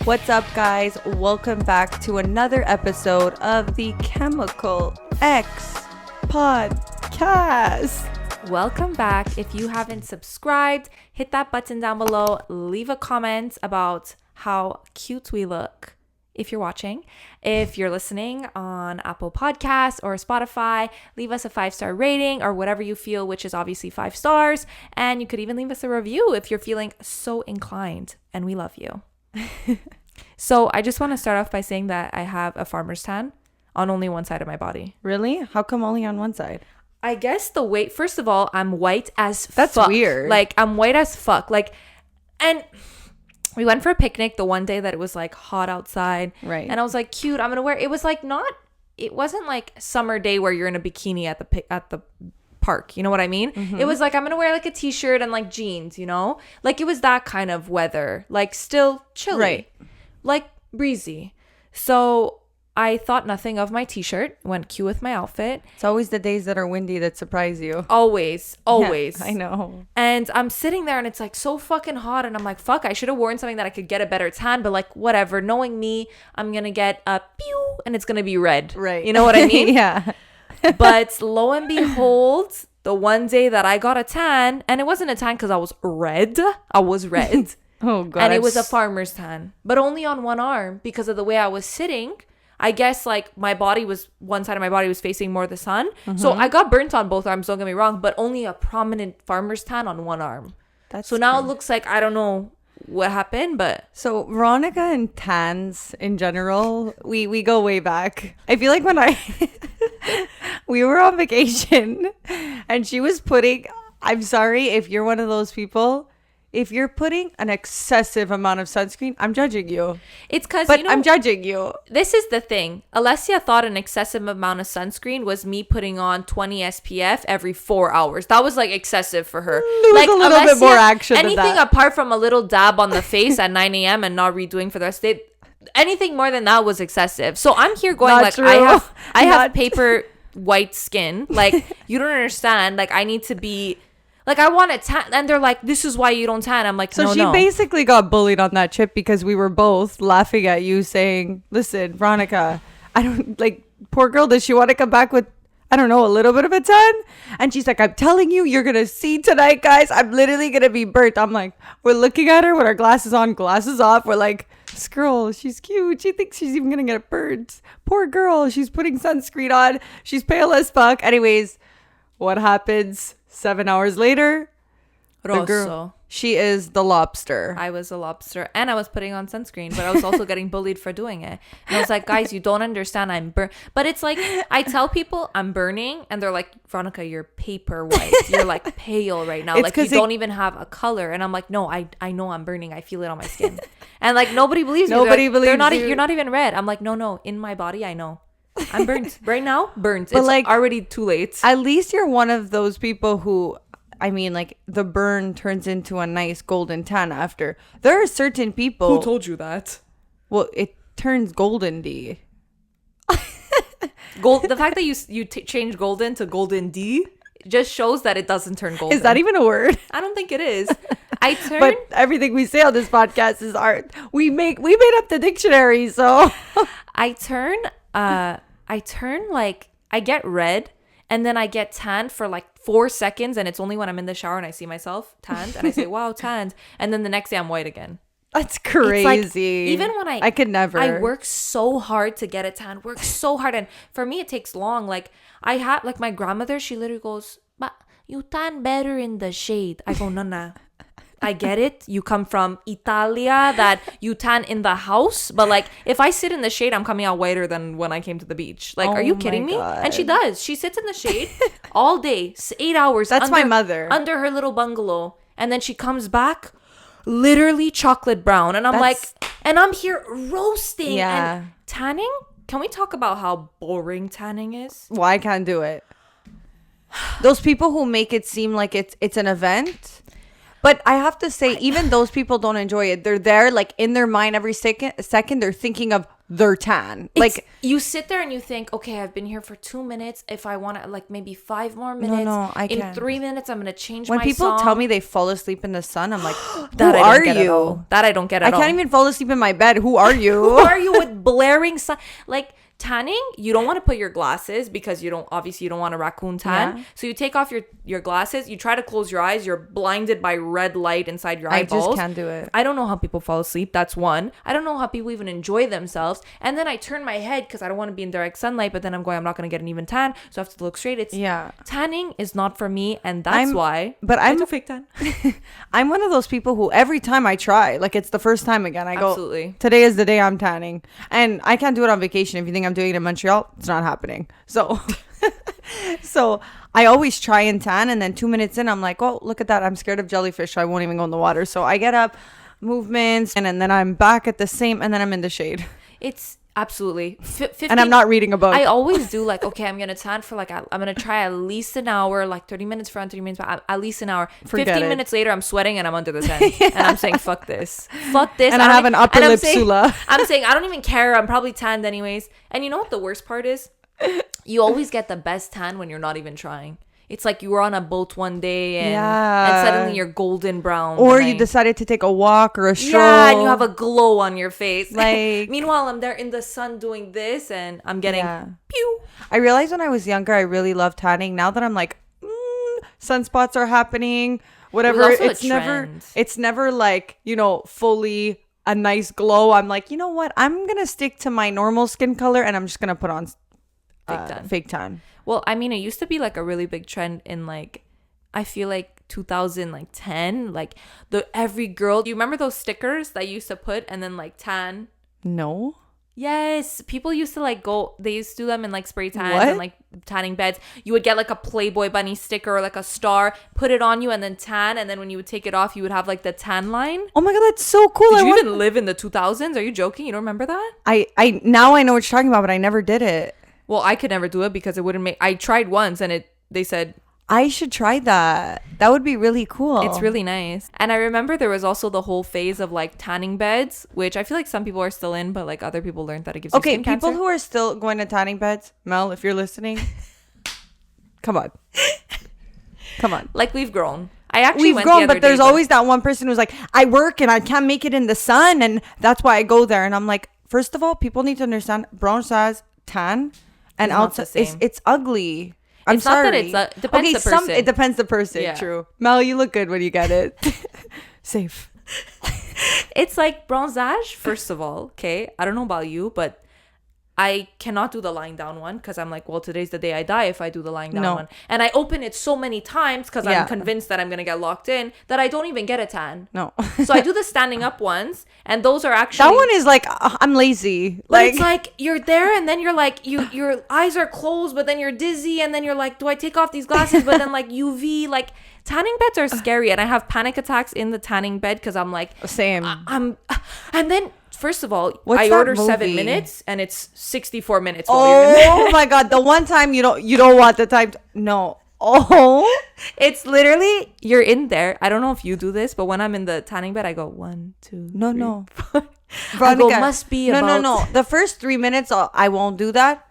What's up, guys? Welcome back to another episode of the Chemical X Podcast. Welcome back. If you haven't subscribed, hit that button down below. Leave a comment about how cute we look if you're watching. If you're listening on Apple Podcasts or Spotify, leave us a 5-star rating or whatever you feel, which is obviously 5 stars. And you could even leave us a review if you're feeling so inclined. And we love you. So I just want to start off by saying that I have a farmer's tan on only one side of my body. Really? How come only on one side? I guess the weight, first of all, I'm white as That's fuck. weird. Like, I'm white as fuck. Like, and we went for a picnic the one day that it was like hot outside. Right. And I was like, cute, I'm going to wear, it was like it wasn't like summer day where you're in a bikini at the park. You know what I mean? Mm-hmm. It was like, I'm going to wear like a t-shirt and like jeans, you know? Like, it was that kind of weather. Like, still chilly. Right. Like, breezy. So I thought nothing of my t-shirt, went cute with my outfit. It's always the days that are windy that surprise you. Always. Yeah, I know. And I'm sitting there and it's like so fucking hot. And I'm like, fuck, I should have worn something that I could get a better tan. But like, whatever. Knowing me, I'm going to get a pew and it's going to be red. Right. You know what I mean? Yeah. But lo and behold, the one day that I got a tan, and it wasn't a tan because I was red. I was red. Oh, God. And it was a farmer's tan. But only on one arm because of the way I was sitting. I guess like one side of my body was facing more the sun. Mm-hmm. So I got burnt on both arms, don't get me wrong, but only a prominent farmer's tan on one arm. So now it looks like, I don't know what happened, but. So Veronica and tans in general, we go way back. I feel like when we were on vacation and she was I'm sorry if you're one of those people. If you're putting an excessive amount of sunscreen, I'm judging you. It's because, I'm judging you. This is the thing. Alessia thought an excessive amount of sunscreen was me putting on 20 SPF every 4 hours. That was like excessive for her. There was like a little bit more action than anything that. Apart from a little dab on the face at 9 a.m. and not redoing for the rest of the day, anything more than that was excessive. So I'm here going Not like, true. I have paper white skin. Like, you don't understand. Like, I need to be... Like, I want to tan. And they're like, this is why you don't tan. I'm like, so she basically got bullied on that trip because we were both laughing at you saying, listen, Veronica, I don't like, poor girl, does she want to come back with, I don't know, a little bit of a tan? And she's like, I'm telling you, you're going to see tonight, guys. I'm literally going to be burnt. I'm like, we're looking at her with our glasses on, glasses off. We're like, this girl, she's cute. She thinks she's even going to get burnt. Poor girl. She's putting sunscreen on. She's pale as fuck. Anyways, what happens? 7 hours later, the girl, she is the lobster. I was a lobster and I was putting on sunscreen, but I was also getting bullied for doing it. And I was like, guys, you don't understand. I'm burnt. But it's like, I tell people I'm burning and they're like, Veronica, you're paper white. You're like pale right now. Like, you don't even have a color. And I'm like, no, I know I'm burning. I feel it on my skin. And like, nobody believes me. Nobody believes you. You're not even red. I'm like, no, in my body, I know. I'm burnt right now. Burnt. But it's like, already too late. At least you're one of those people who, I mean, like, the burn turns into a nice golden tan after. There are certain people. Who told you that? Well, it turns golden-y. The fact that you change golden to golden D just shows that it doesn't turn golden. Is that even a word? I don't think it is. But everything we say on this podcast is art. We made up the dictionary, so I turn like, I get red and then I get tanned for like 4 seconds, and it's only when I'm in the shower and I see myself tanned and I say, wow, tanned, and then the next day I'm white again. That's crazy. Like, even when I could never. I work so hard to get a tan, work so hard, and for me it takes long. Like, I have, like, my grandmother, she literally goes, but you tan better in the shade. I go, no. I get it. You come from Italia, that you tan in the house. But like, if I sit in the shade, I'm coming out whiter than when I came to the beach. Like, are you kidding me? And she does. She sits in the shade all day, 8 hours. That's my mother. Under her little bungalow. And then she comes back, literally chocolate brown. And I'm like, and I'm here roasting. Yeah. And tanning? Can we talk about how boring tanning is? Well, I can't do it. Those people who make it seem like it's an event. But I have to say, even those people don't enjoy it. They're there, like, in their mind every second they're thinking of their tan. Like, you sit there and you think, okay, I've been here for 2 minutes. If I want to, like, maybe 5 more minutes. No, I in can't. 3 minutes, I'm going to change when my people song. tell me they fall asleep in the sun, I'm like, that who I don't are get at you? all. That I don't get at all. I can't even fall asleep in my bed. Who are you? Who are you with blaring sun? Like, tanning, you don't want to put your glasses because you don't want a raccoon tan. Yeah. So you take off your glasses, you try to close your eyes, you're blinded by red light inside your eyeballs. I just can't do it. I don't know how people fall asleep. That's one. I don't know how people even enjoy themselves. And then I turn my head because I don't want to be in direct sunlight, but then I'm going, I'm not going to get an even tan, so I have to look straight. Tanning is not for me, and that's why. But I'm a fake tan. I'm one of those people who every time I try, like it's the first time again, I go, absolutely, today is the day I'm tanning. And I can't do it on vacation. If you think I'm doing it in Montreal, it's not happening. So so I always try and tan, and then 2 minutes in I'm like, oh, look at that, I'm scared of jellyfish, so I won't even go in the water. So I get up, movements, and then I'm back at the same, and then I'm in the shade. It's absolutely 15, and I'm not reading a book. I always do, like, okay, I'm gonna tan for like I'm gonna try at least an hour, like 30 minutes front, 30 minutes back, at least an hour. Forget 15 it. minutes later, I'm sweating and I'm under the tent. And I'm saying, fuck this, and I have an upper lip sula. I'm saying I don't even care, I'm probably tanned anyways. And you know what the worst part is? You always get the best tan when you're not even trying. It's like you were on a boat one day and suddenly you're golden brown. Or you decided to take a walk or a stroll. Yeah, and you have a glow on your face. Like, meanwhile, I'm there in the sun doing this and I'm getting pew. I realized when I was younger, I really loved tanning. Now that I'm like, sunspots are happening, whatever. It's never like, fully a nice glow. I'm like, you know what? I'm going to stick to my normal skin color and I'm just going to put on fake tan. Well, I mean, it used to be like a really big trend in like, I feel like 2010, like every girl. Do you remember those stickers that you used to put and then like tan? No. Yes, people used to like they used to do them in like spray tans and like tanning beds. You would get like a Playboy bunny sticker or like a star, put it on you and then tan, and then when you would take it off, you would have like the tan line. Oh my god, that's so cool. Did you even live in the 2000s? Are you joking? You don't remember that? I now I know what you're talking about, but I never did it. Well, I could never do it because it wouldn't make. I tried once and they said I should try that. That would be really cool. It's really nice. And I remember there was also the whole phase of like tanning beds, which I feel like some people are still in, but like other people learned that it gives you skin cancer. People who are still going to tanning beds, Mel, if you're listening, come on. Like we've grown. I actually went grown, but there's always that one person who's like, I work and I can't make it in the sun, and that's why I go there. And I'm like, first of all, people need to understand bronzage, tan, and outside it's ugly. I'm sorry. Not that it depends the person. It depends the person. Yeah. True. Mel, you look good when you get it. Safe. It's like bronzage, first of all. Okay, I don't know about you, but I cannot do the lying down one because I'm like, well, today's the day I die if I do the lying down one. And I open it so many times because I'm convinced that I'm going to get locked in that I don't even get a tan. No. So I do the standing up ones, and those are actually... That one is like, I'm lazy. But it's like, you're there and then you're like, your eyes are closed, but then you're dizzy, and then you're like, do I take off these glasses? But then like UV, like... Tanning beds are scary, and I have panic attacks in the tanning bed because I'm like... Same. And then... First of all, I order 7 minutes and it's 64 minutes. Oh my god! The one time you don't want the time. No. Oh, it's literally you're in there. I don't know if you do this, but when I'm in the tanning bed, I go 1, 2. No. I go, must be about... No. The first 3 minutes, I won't do that.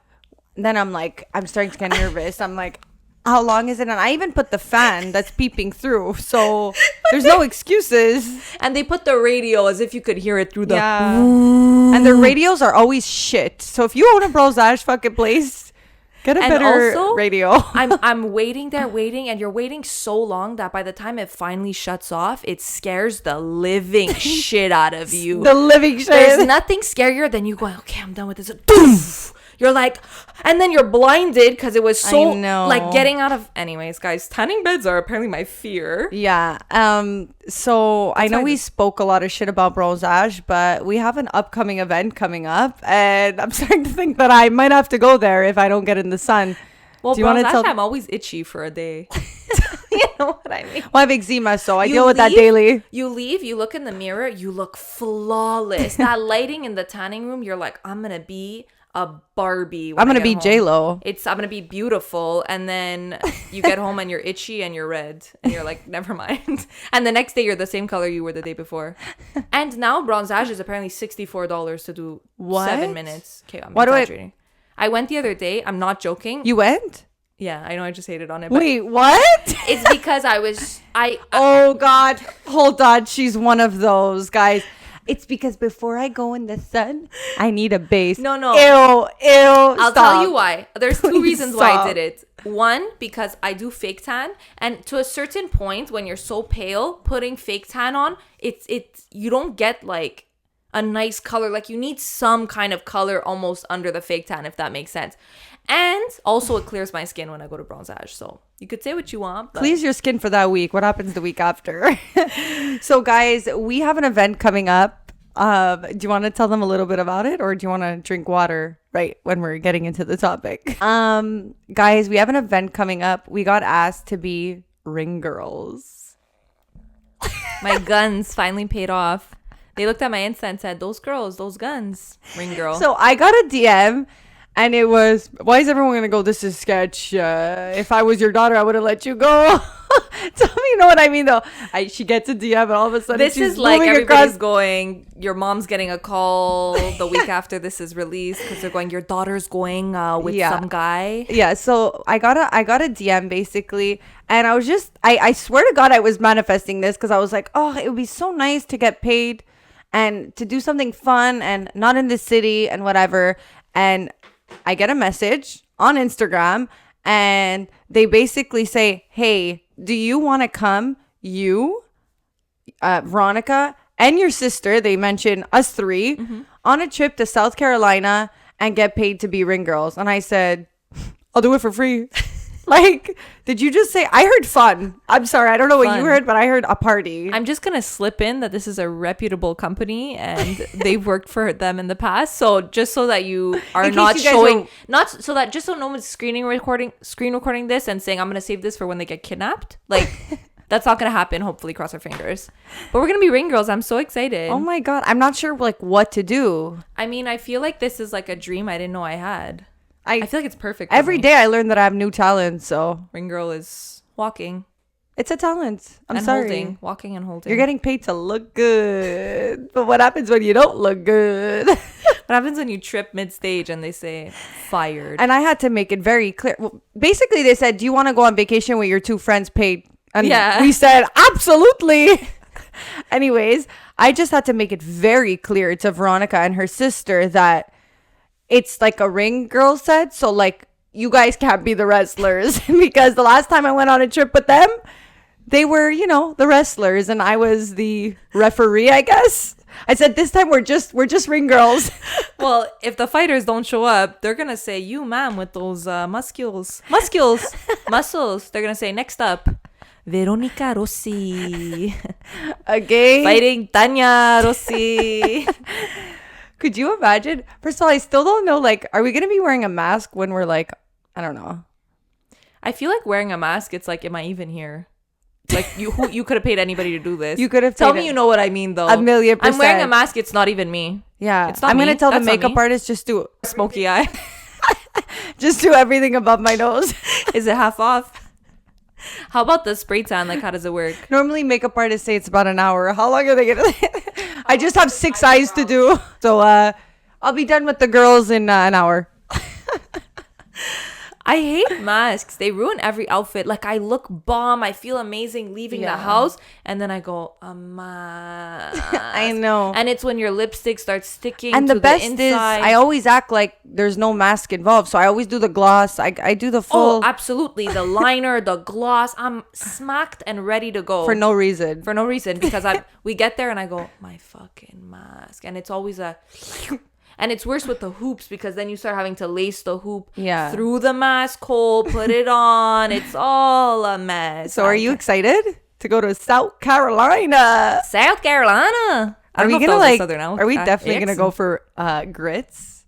Then I'm like, I'm starting to get nervous. I'm like, how long is it? And I even put the fan that's peeping through, so there's no excuses. And they put the radio as if you could hear it through the... And the radios are always shit. So if you own a bronzage fucking place, get a better radio. I'm waiting, and you're waiting so long that by the time it finally shuts off, it scares the living shit out of you. The living shit. There's nothing scarier than you going, okay, I'm done with this. Boom! You're like, and then you're blinded because it was so like getting out of. Anyways, guys, tanning beds are apparently my fear. Yeah. So I know we spoke a lot of shit about bronzage, but we have an upcoming event coming up, and I'm starting to think that I might have to go there if I don't get in the sun. Well, bronzage, I'm always itchy for a day. You know what I mean? Well, I have eczema, so I deal with that daily. You leave, you look in the mirror, you look flawless. That lighting in the tanning room, you're like, I'm gonna be a Barbie. I'm gonna be J-Lo. I'm gonna be beautiful, and then you get home and you're itchy and you're red, and you're like, never mind. And the next day you're the same color you were the day before. And now bronzage is apparently $64 to do 7 minutes. Okay, I'm exaggerating. I went the other day. I'm not joking. You went? Yeah, I know. I just hated on it. Wait, what? It's because oh God, hold on. She's one of those guys. It's because before I go in the sun, I need a base. No. Ew. I'll tell you why. There's two reasons why I did it. One, because I do fake tan, and to a certain point, when you're so pale, putting fake tan on, you don't get like a nice color. Like you need some kind of color almost under the fake tan, if that makes sense. And also, it clears my skin when I go to bronzage. So you could say what you want. But clears your skin for that week. What happens the week after? So, guys, we have an event coming up. Do you want to tell them a little bit about it, or do you want to drink water right when we're getting into the topic? Guys, we have an event coming up. We got asked to be ring girls. My guns finally paid off. They looked at my Insta and said, "Those girls, those guns, ring girl." So I got a DM. And it was, why is everyone going to go, this is sketch. If I was your daughter, I would have let you go. Tell me, you know what I mean, though? She gets a DM and all of a sudden this she's is like everybody's across. Going, your mom's getting a call the week after this is released because they're going, your daughter's going with some guy. Yeah, so I got a DM basically. And I was just, I swear to God, I was manifesting this because I was like, oh, it would be so nice to get paid and to do something fun and not in the city and whatever. And I get a message on Instagram and they basically say, hey, do you want to come, you, Veronica, and your sister, they mention us three, on a trip to South Carolina and get paid to be ring girls? And I said, I'll do it for free. Like, did you just say, I heard fun. I'm sorry, I don't know what you heard, but I heard a party. I'm just going to slip in that this is a reputable company and they've worked for them in the past. So just so that you are not showing, just so no one's screen recording this and saying, I'm going to save this for when they get kidnapped. Like, that's not going to happen. Hopefully, cross our fingers. But we're going to be ring girls. I'm so excited. Oh my God. I'm not sure like what to do. I mean, I feel like this is like a dream I didn't know I had. I feel like it's perfect. Every day I learn that I have new talent. So ring girl is walking. It's a talent. I'm sorry. Walking and holding. You're getting paid to look good. But what happens when you don't look good? What happens when you trip mid-stage and they say fired? And I had to make it very clear. Well, basically, they said, do you want to go on vacation with your two friends paid? And we said, absolutely. Anyways, I just had to make it very clear to Veronica and her sister that it's like a ring girl set. So like you guys can't be the wrestlers because the last time I went on a trip with them, they were, the wrestlers and I was the referee, I guess. I said, this time we're just ring girls. Well, if the fighters don't show up, they're going to say, you ma'am with those muscles. They're going to say, next up, Veronica Rossi. Okay. Fighting Tanya Rossi. Could you imagine? First of all, I still don't know, like, are we going to be wearing a mask when we're like, I don't know. I feel like wearing a mask, it's like, am I even here? Like, you could have paid anybody to do this. You could have Tell me you know what I mean, though. 1,000,000%. I'm wearing a mask, it's not even me. Yeah. It's not I'm me. going to tell That's the makeup artist, just do smoky eye. Just do everything above my nose. Is it half off? How about the spray tan? Like, how does it work? Normally, makeup artists say it's about an hour. How long are they going to... I just have 6 eyes to do. So I'll be done with the girls in an hour. I hate masks. They ruin every outfit. Like, I look bomb. I feel amazing leaving the house. And then I go, a mask. I know. And it's when your lipstick starts sticking and to the best inside. is I always act like there's no mask involved. So I always do the gloss. I do the full. Oh, absolutely. The liner, the gloss. I'm smacked and ready to go. For no reason. Because we get there and I go, my fucking mask. And it's always a... And it's worse with the hoops because then you start having to lace the hoop through the mask hole, put it on. It's all a mess. So are you excited to go to South Carolina? South Carolina. Are we definitely gonna go for grits?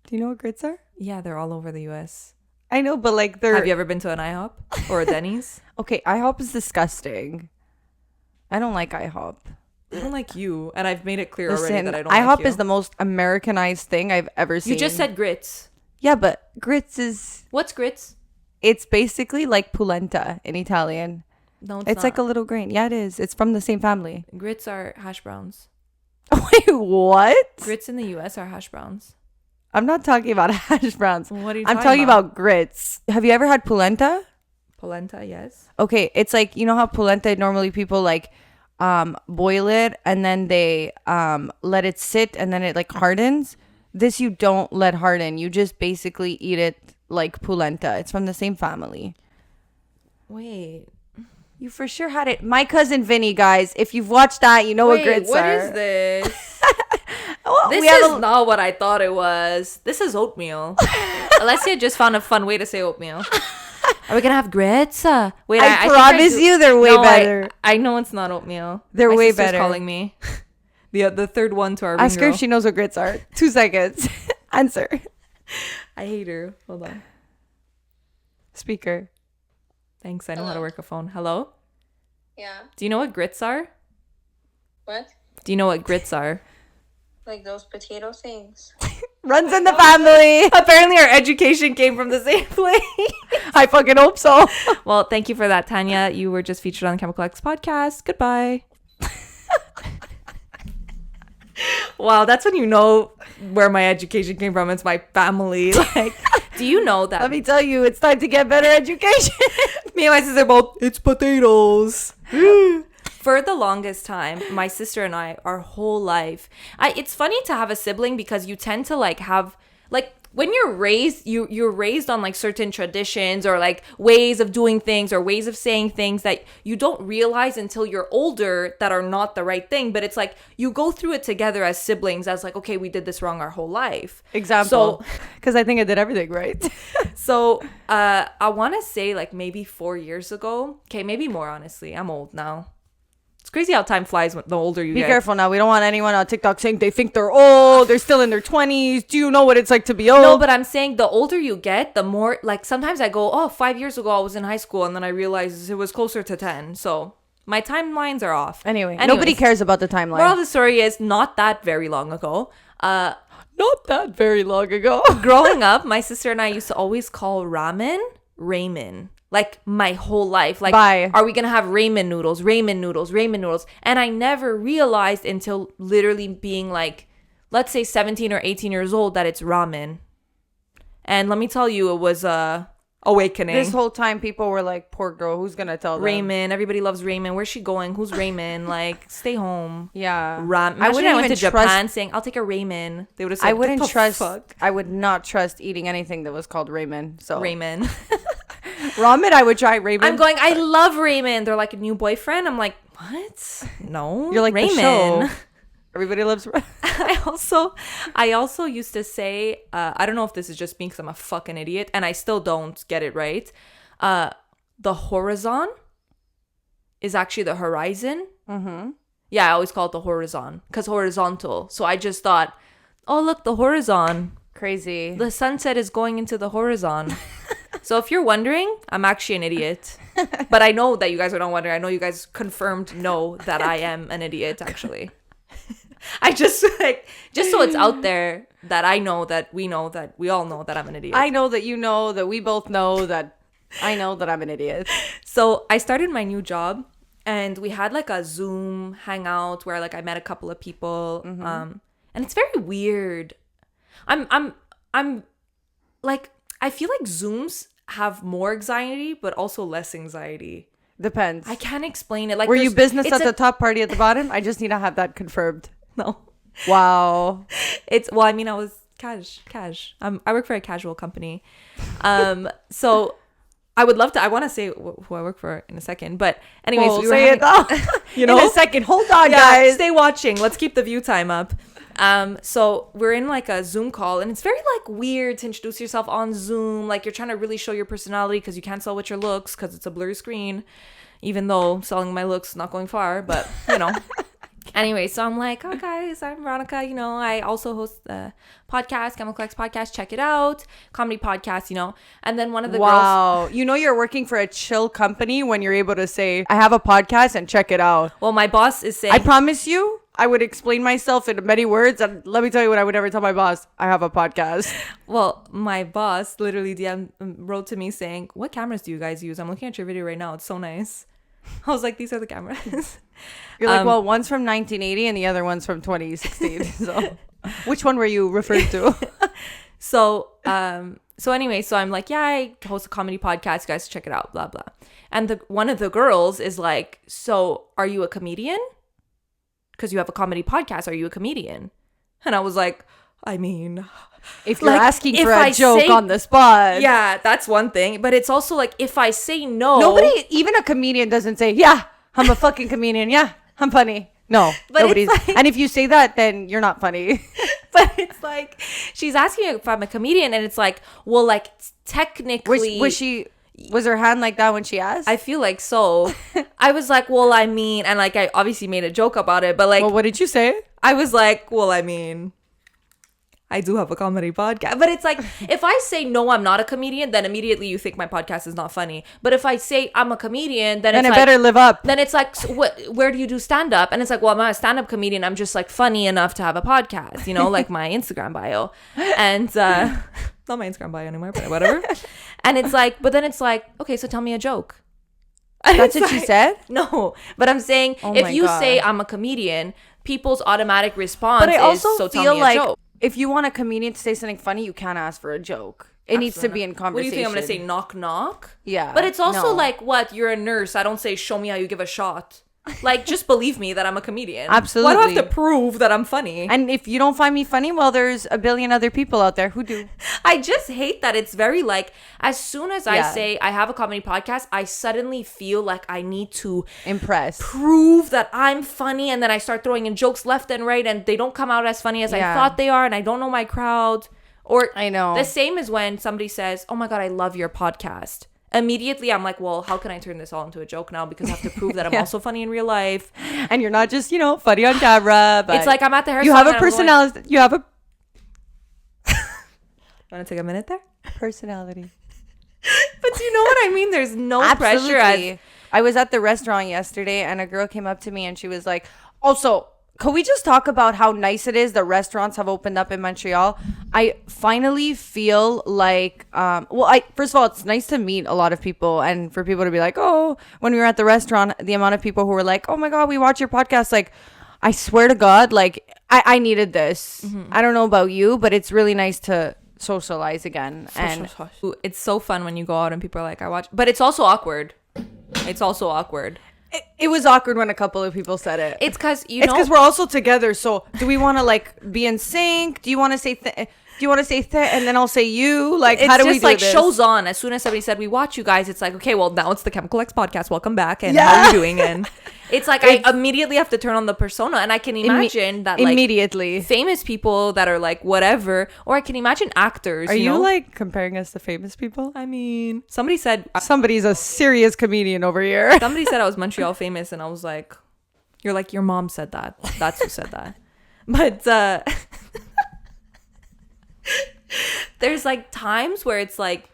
Do you know what grits are? Yeah, they're all over the US. I know, but like they're... Have you ever been to an IHOP or a Denny's? Okay, IHOP is disgusting. I don't like IHOP. I don't like you, and I've made it clear already that I don't IHOP like you. is the most Americanized thing I've ever seen. You just said grits. Yeah, but grits is... What's grits? It's basically like polenta in Italian. No, It's like a little grain. Yeah, it is. It's from the same family. Grits are hash browns. Wait, what? Grits in the U.S. are hash browns. I'm not talking about hash browns. What are you I'm talking about grits. Have you ever had polenta? Polenta, yes. Okay, it's like, you know how polenta normally people like boil it and then they let it sit and then it like hardens. This you don't let harden. You just basically eat it like polenta. It's from the same family. Wait. You for sure had it. My cousin Vinny, guys. If you've watched that, you know what grits what are. is this? Well, This is not what I thought it was. This is oatmeal. Alessia just found a fun way to say oatmeal. Are we gonna have grits? Wait, I promise you they're way better. I know it's not oatmeal. They're My way sister's better. calling me. The third one to our Ask her ring if she knows what grits are. 2 seconds. Answer. I hate her. Hold on. Speaker. Thanks. I know how to work a phone. Hello? Yeah. Do you know what grits are? What? Do you know what grits are? Like those potato things. Runs in the family. Apparently our education came from the same place. I fucking hope so. Well, thank you for that, Tanya. You were just featured on the Chemical X podcast. Goodbye. Wow, that's when you know where my education came from. It's my family. Like, do you know that? Let me tell you, it's time to get better education. Me and my sister both, it's potatoes. For the longest time, my sister and I, our whole life, it's funny to have a sibling because you tend to like have, like, when you're raised, you're raised on like certain traditions or like ways of doing things or ways of saying things that you don't realize until you're older that are not the right thing. But it's like you go through it together as siblings as like, okay, we did this wrong our whole life. Example. Because I think I did everything right. So I want to say like maybe 4 years ago. Okay, maybe more, honestly. I'm old now. It's crazy how time flies the older you get. Be careful now. We don't want anyone on TikTok saying they think they're old. They're still in their 20s. Do you know what it's like to be old? No, but I'm saying the older you get, the more, like, sometimes I go, oh, 5 years ago I was in high school, and then I realized it was closer to 10. So my timelines are off. Anyways, nobody cares about the timeline. Moral of the story is not that very long ago. Not that very long ago. Growing up, my sister and I used to always call ramen ramen. Like my whole life. Like, are we going to have ramen noodles, ramen noodles, ramen noodles? And I never realized until literally being like, let's say 17 or 18 years old that it's ramen. And let me tell you, it was awakening. This whole time people were like, poor girl, who's going to tell them? Ramen. Everybody loves ramen. Where's she going? Who's ramen? Like, stay home. Yeah. Ramen. Imagine I went to Japan saying, I'll take a ramen. They would have said, I would not trust eating anything that was called ramen. So ramen. Ramen, I would try ramen. I'm going, I love ramen. They're like a new boyfriend. I'm like, what? No. You're like ramen. The show. Everybody loves ramen. I also used to say, I don't know if this is just me because I'm a fucking idiot and I still don't get it right. The horizon is actually the horizon. Mm-hmm. Yeah, I always call it the horizon because horizontal. So I just thought, oh, look, the horizon. Crazy. The sunset is going into the horizon. So if you're wondering, I'm actually an idiot. But I know that you guys are not wondering. I know you guys confirmed know that I am an idiot, actually. I just so it's out there that I know that we all know that I'm an idiot. I know that you know that we both know that I know that I'm an idiot. So I started my new job and we had like a Zoom hangout where like I met a couple of people. Mm-hmm. And it's very weird. I'm like, I feel like Zooms have more anxiety, but also less anxiety. Depends. I can't explain it. Like, were you business at the top, party at the bottom? I just need to have that confirmed. No. Wow. I mean, I was cash. I work for a casual company. So I would love to. I want to say who I work for in a second, but anyways, we say it now. In a second. Hold on, guys. Stay watching. Let's keep the view time up. So we're in like a Zoom call and it's very like weird to introduce yourself on Zoom. Like you're trying to really show your personality because you can't sell with your looks because it's a blurry screen, even though selling my looks is not going far, but you know, Anyway, so I'm like, oh guys, I'm Veronica. You know, I also host a podcast, Chemical X Podcast. Check it out, comedy podcast. You know, and then one of the girls. Wow. You know you're working for a chill company when you're able to say, I have a podcast and check it out. Well, my boss is saying, I promise you, I would explain myself in many words. And let me tell you what I would never tell my boss. I have a podcast. well, my boss literally wrote to me saying, what cameras do you guys use? I'm looking at your video right now. It's so nice. I was like, these are the cameras. You're like, well, one's from 1980 and the other one's from 2016. So which one were you referring to? So anyway, so I'm like, yeah, I host a comedy podcast. You guys check it out, blah, blah. And one of the girls is like, so are you a comedian? Because you have a comedy podcast. Are you a comedian? And I was like, I mean, if you're like, asking for a joke on the spot. Yeah, that's one thing. But it's also like, if I say no. Nobody, even a comedian doesn't say, yeah, I'm a fucking comedian. Yeah, I'm funny. No, but nobody's. Like, and if you say that, then you're not funny. But it's like, she's asking if I'm a comedian. And it's like, well, like, technically. Was her hand like that when she asked? I feel like so. I was like, well, I mean, and like, I obviously made a joke about it. But like. Well, what did you say? I was like, well, I mean, I do have a comedy podcast. But it's like, if I say, no, I'm not a comedian, then immediately you think my podcast is not funny. But if I say I'm a comedian, then it's I like, better live up. Then it's like, so where do you do stand-up? And it's like, well, I'm not a stand-up comedian. I'm just like funny enough to have a podcast, you know, like my Instagram bio. And not my Instagram bio anymore, but whatever. And it's like, but then it's like, okay, so tell me a joke. That's what she said? No, but I'm saying, if you say I'm a comedian, people's automatic response but I also is, so feel tell me like a joke. If you want a comedian to say something funny, you can't ask for a joke. It needs to be in conversation. What do you think I'm going to say? Knock, knock? Yeah. But it's also like, what? You're a nurse. I don't say, show me how you give a shot. Like, just believe me that I'm a comedian. Absolutely. Why do I have to prove that I'm funny? And if you don't find me funny, well, there's a billion other people out there who do. I just hate that it's very like, as soon as I say I have a comedy podcast, I suddenly feel like I need to prove that I'm funny. And then I start throwing in jokes left and right and they don't come out as funny as I thought they are. And I don't know my crowd. Or I know. The same as when somebody says, oh my God, I love your podcast. Immediately I'm like, well, how can I turn this all into a joke now, because I have to prove that I'm also funny in real life, and you're not just, you know, funny on camera, but it's like I'm at the hair you have a personality. You have a want to take a minute there? Personality. But you know what I mean? There's no Absolutely. pressure. I was at the restaurant yesterday and a girl came up to me and she was like, also, could we just talk about how nice it is that restaurants have opened up in Montreal? I finally feel like, first of all, it's nice to meet a lot of people and for people to be like, oh, when we were at the restaurant, the amount of people who were like, oh my God, we watch your podcast. Like, I swear to God, like, I needed this. Mm-hmm. I don't know about you, but it's really nice to socialize again. And it's so fun when you go out and people are like, I watch, but it's also awkward. It was awkward when a couple of people said it. It's because we're also together. So do we want to like be in sync? Do you want to say and then I'll say you? Like, it's how do we do just like this? shows on. As soon as somebody said we watch you guys, it's like, okay, well now it's the Chemical X podcast. Welcome back, and how are you doing? And it's like I immediately have to turn on the persona, and I can imagine that like immediately famous people that are like whatever, or I can imagine actors. Are you know? like comparing us to famous people? I mean, somebody said somebody's a serious comedian over here. Somebody said I was Montreal famous, and I was like, you're like, your mom said that. That's who said that. But there's like times where it's like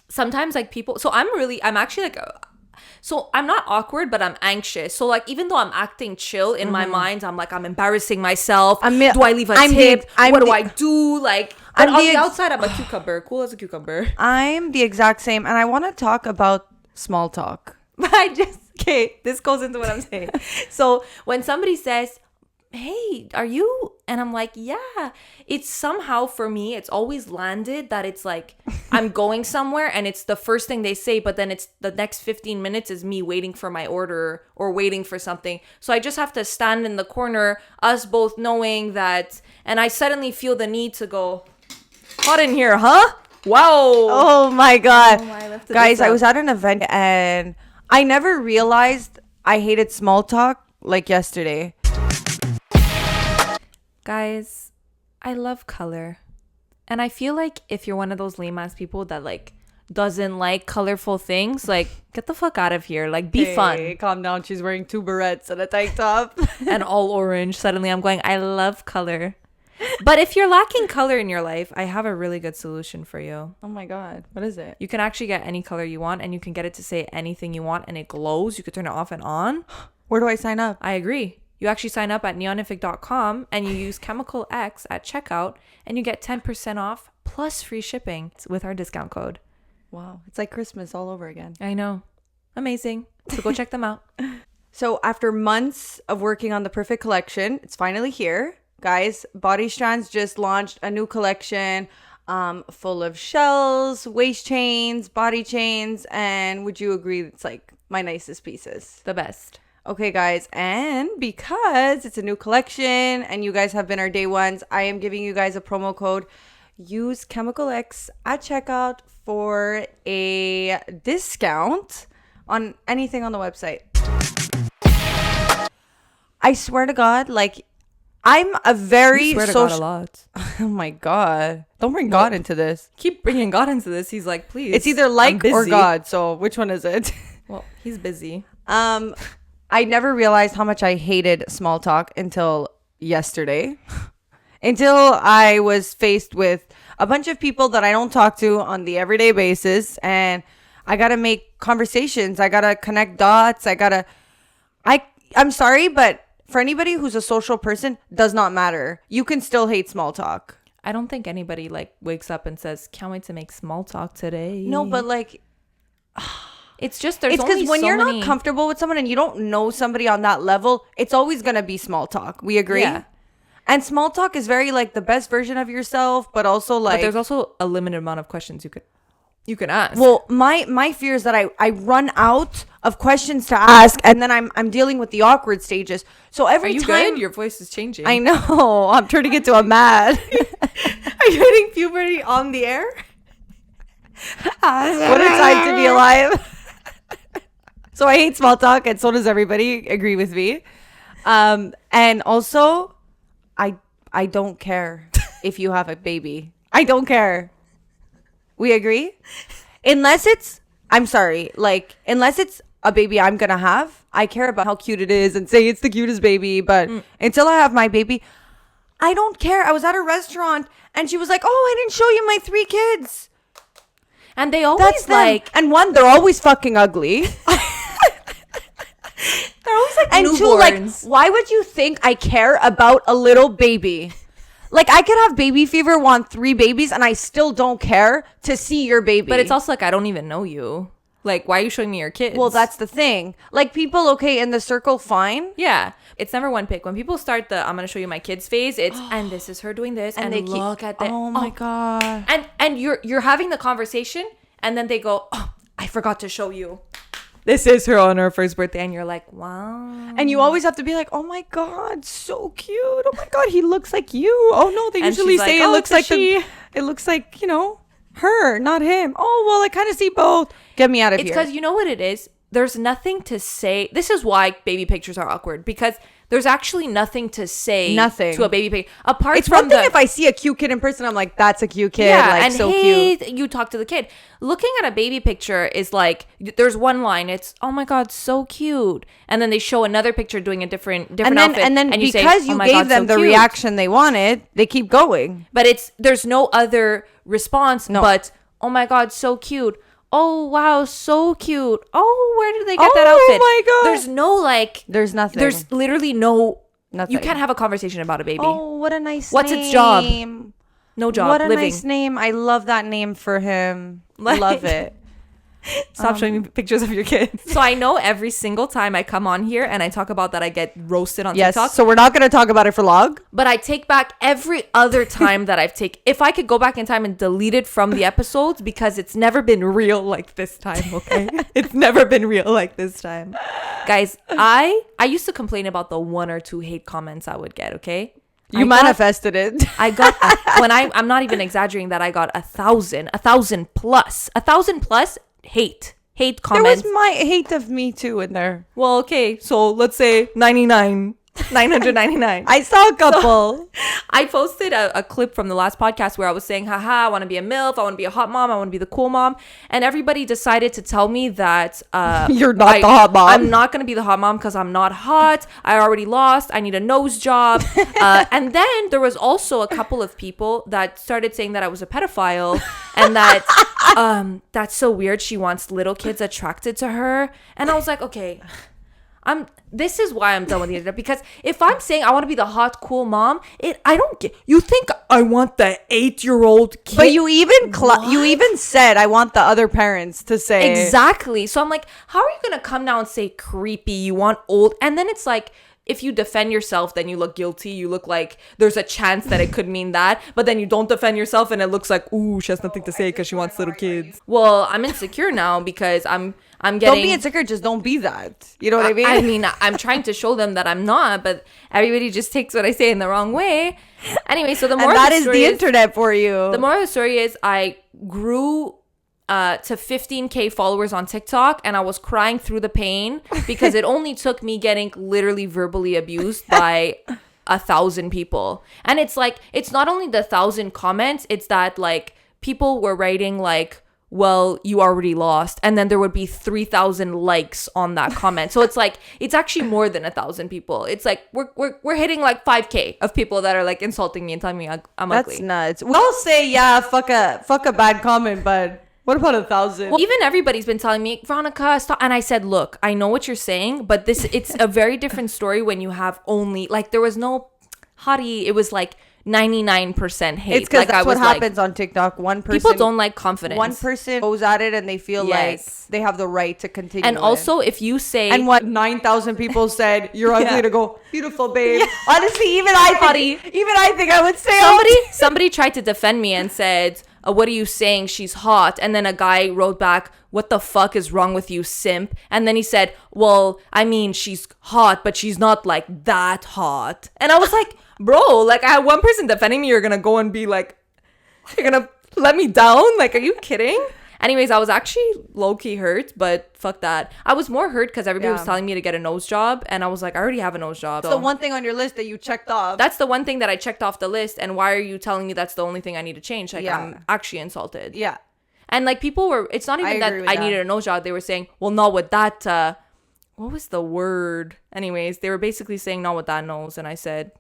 sometimes like people, so I'm actually like so I'm not awkward, but I'm anxious. So like even though I'm acting chill in my mind, I'm like, I'm embarrassing myself. Do I leave a tip? What do I do? Like, but on the outside I'm a cucumber, cool as a cucumber. I'm the exact same, and I want to talk about small talk. But this goes into what I'm saying. So when somebody says, hey, are you? And I'm like, yeah. It's somehow for me, it's always landed that it's like I'm going somewhere and it's the first thing they say, but then it's the next 15 minutes is me waiting for my order or waiting for something. So I just have to stand in the corner, us both knowing that, and I suddenly feel the need to go, hot in here, huh? Wow. Oh my God. Guys, I was at an event and I never realized I hated small talk like yesterday. Guys, I love color. And I feel like if you're one of those lame ass people that like doesn't like colorful things, like, get the fuck out of here. Like, be fun. Calm down. She's wearing 2 barrettes and a tank top. And all orange. Suddenly I'm going, I love color. But if you're lacking color in your life, I have a really good solution for you. Oh my God. What is it? You can actually get any color you want, and you can get it to say anything you want, and it glows. You could turn it off and on. Where do I sign up? I agree. You actually sign up at neonific.com and you use Chemical X at checkout, and you get 10% off plus free shipping with our discount code. Wow. It's like Christmas all over again. I know. Amazing. So go check them out. So after months of working on the perfect collection, it's finally here. Guys, Body Strands just launched a new collection full of shells, waist chains, body chains, and would you agree it's like my nicest pieces? The best. Okay, guys, and because it's a new collection and you guys have been our day ones, I am giving you guys a promo code. Use Chemical X at checkout for a discount on anything on the website. I swear to God, like, I'm a very God a lot. Oh my God. Don't bring God into this. Keep bringing God into this. He's like, please. It's either like or God. So which one is it? Well, he's busy. I never realized how much I hated small talk until yesterday. Until I was faced with a bunch of people that I don't talk to on the everyday basis. And I got to make conversations. I got to connect dots. I'm sorry, but for anybody who's a social person, does not matter. You can still hate small talk. I don't think anybody like wakes up and says, can't wait to make small talk today. No, but like, it's just there's it's only because when so you're many... not comfortable with someone and you don't know somebody on that level, it's always going to be small talk. We agree? Yeah. And small talk is very like the best version of yourself, but also like... But there's also a limited amount of questions you can ask. Well, my fear is that I run out of questions to ask, and then I'm dealing with the awkward stages. So every Are you time... good? Your voice is changing. I know. I'm turning into a mad. Are you hitting puberty on the air? What a time to be alive. So I hate small talk, and so does everybody. Agree with me. And also, I don't care if you have a baby. I don't care. We agree? Unless it's a baby I'm going to have, I care about how cute it is and say it's the cutest baby. But until I have my baby, I don't care. I was at a restaurant and she was like, oh, I didn't show you my 3 kids. And they always like... And one, they're always fucking ugly. They're always like and newborns. 2, like, why would you think I care about a little baby? Like, I could have baby fever, want 3 babies, and I still don't care to see your baby. But it's also like, I don't even know you. Like, why are you showing me your kids? Well, that's the thing. Like, people, okay, in the circle, fine. Yeah. It's never one pick. When people start the, I'm going to show you my kids phase, it's, and this is her doing this, and they look at that. Oh, my God. And you're having the conversation, and then they go, oh, I forgot to show you. This is her on her first birthday. And you're like, wow. And you always have to be like, oh my God, so cute. Oh my God, he looks like you. Oh no, they usually say it looks like it looks like, you know, her, not him. Oh, well, I kind of see both. Get me out of here. It's because you know what it is? There's nothing to say. This is why baby pictures are awkward, because there's actually nothing to say to a baby picture. It's one thing if I see a cute kid in person, I'm like, that's a cute kid. Yeah, like, and so cute. You talk to the kid. Looking at a baby picture is like, there's one line. It's, oh my God, so cute. And then they show another picture doing a different outfit. And then you because say, oh you my gave God, them so the cute. reaction they wanted, they keep going. But there's no other response but, oh my God, so cute. Oh, wow, so cute. Oh, where did they get that outfit? Oh, my God. There's no, like... There's nothing. There's literally no... Nothing. You can't have a conversation about a baby. Oh, what a nice What's name. its job? No job. What a living. nice name. I love that name for him. Love it. Stop showing me pictures of your kids. So I know every single time I come on here and I talk about that, I get roasted on TikTok. Yes, so we're not going to talk about it for long. But I take back every other time that I've taken. If I could go back in time and delete it from the episodes, because it's never been real like this time, okay? It's never been real like this time. Guys, I used to complain about the 1 or 2 hate comments I would get, okay? You manifested it. I got, when I'm not even exaggerating that, I got 1,000 plus hate comments. There was my hate of me too in there. Well, okay, so let's say 99 $999. I saw a couple. I posted a clip from the last podcast where I was saying, haha, I want to be a MILF, I want to be a hot mom, I want to be the cool mom. And everybody decided to tell me that You're not the hot mom. I'm not going to be the hot mom because I'm not hot. I already lost. I need a nose job. And then there was also a couple of people that started saying that I was a pedophile and that that's so weird. She wants little kids attracted to her. And I was like, okay, this is why I'm done with the internet, because if I'm saying I want to be the hot cool mom, I don't get, you think I want the 8-year-old kid, But you even said I want the other parents to say exactly. So I'm like, how are you gonna come now and say creepy, you want old? And then it's like, if you defend yourself, then you look guilty. You look like there's a chance that it could mean that, but then you don't defend yourself and it looks like, ooh, she has nothing to say because she wants little kids. Well, I'm insecure now because I'm getting. Don't be insecure, just don't be that. You know what I mean? I mean, I'm trying to show them that I'm not, but everybody just takes what I say in the wrong way. Anyway, so the more and that is the internet for you. The moral of the story is I grew to 15K followers on TikTok, and I was crying through the pain because it only took me getting literally verbally abused by 1,000 people. And it's like, it's not only the 1,000 comments, it's that like people were writing like, well, you already lost, and then there would be 3,000 likes on that comment. So it's like, it's actually more than 1,000 people. It's like we're hitting like 5K of people that are like insulting me and telling me I'm ugly. That's nuts. We'll say, yeah, fuck a bad comment, but what about 1,000? Well, even everybody's been telling me, Veronica, stop. And I said, look, I know what you're saying, but it's a very different story when you have only, like, there was no hottie. It was like 99% hate. It's because like, that's what happens on TikTok. One person, people don't like confidence. One person goes at it and they feel like they have the right to continue. And also, if you say, and what 9,000 people said, you're ugly, to go, beautiful babe. Honestly, even I think I would say somebody tried to defend me and said, what are you saying? She's hot. And then a guy wrote back, what the fuck is wrong with you, simp? And then he said, well, I mean, she's hot, but she's not like that hot. And I was like, bro, like, I had one person defending me. You're gonna go and be like, you're gonna let me down? Like, are you kidding? Anyways, I was actually low-key hurt, but fuck that. I was more hurt because everybody was telling me to get a nose job, and I was like, I already have a nose job. That's the one thing on your list that you checked off. That's the one thing that I checked off the list, and why are you telling me that's the only thing I need to change? Like, I'm actually insulted. Yeah. And, like, people were, it's not even that I needed a nose job. They were saying, well, not with that, what was the word? Anyways, they were basically saying, not with that nose, and I said,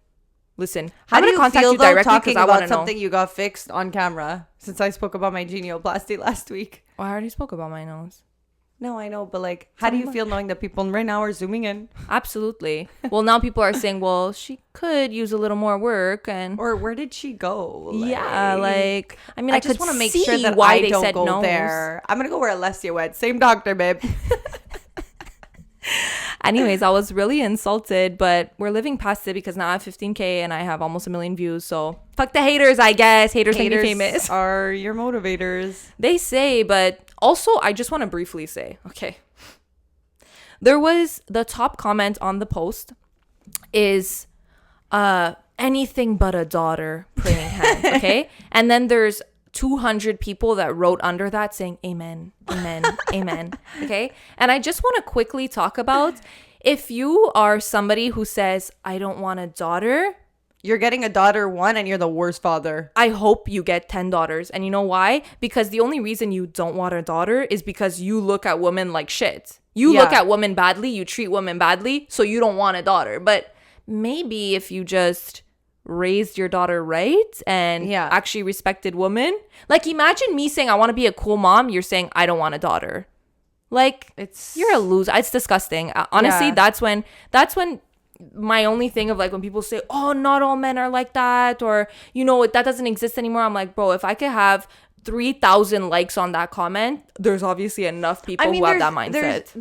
listen, how do you feel though talking about something know. you got fixed on camera? Since I spoke about my genioplasty last week. Well, I already spoke about my nose. No, I know, but like, how do you feel knowing that people right now are zooming in? Absolutely. Well, now people are saying, well, she could use a little more work, and or where did she go? Like, yeah, like I mean, I just want to make see sure that why I they don't said go no there. I'm gonna go where Alessia went. Same doctor, babe. Anyways, I was really insulted, but we're living past it because now I have 15K and I have almost 1 million views. So fuck the haters, I guess. Haters make me famous. Are your motivators. They say, but also I just want to briefly say, okay. There was the top comment on the post is anything but a daughter, praying hands, okay? And then there's 200 people that wrote under that saying amen, amen, amen, okay? And I just want to quickly talk about, if you are somebody who says, I don't want a daughter, you're getting a daughter one and you're the worst father. I hope you get 10 daughters. And you know why? Because the only reason you don't want a daughter is because you look at women like shit. You look at women badly, you treat women badly, so you don't want a daughter. But maybe if you just raised your daughter right and actually respected women. Like, imagine me saying I want to be a cool mom. You're saying I don't want a daughter. Like, you're a loser. It's disgusting. Honestly, that's when my only thing of like when people say, oh, not all men are like that, or you know, that doesn't exist anymore. I'm like, bro, if I could have 3,000 likes on that comment, there's obviously enough people who have that mindset.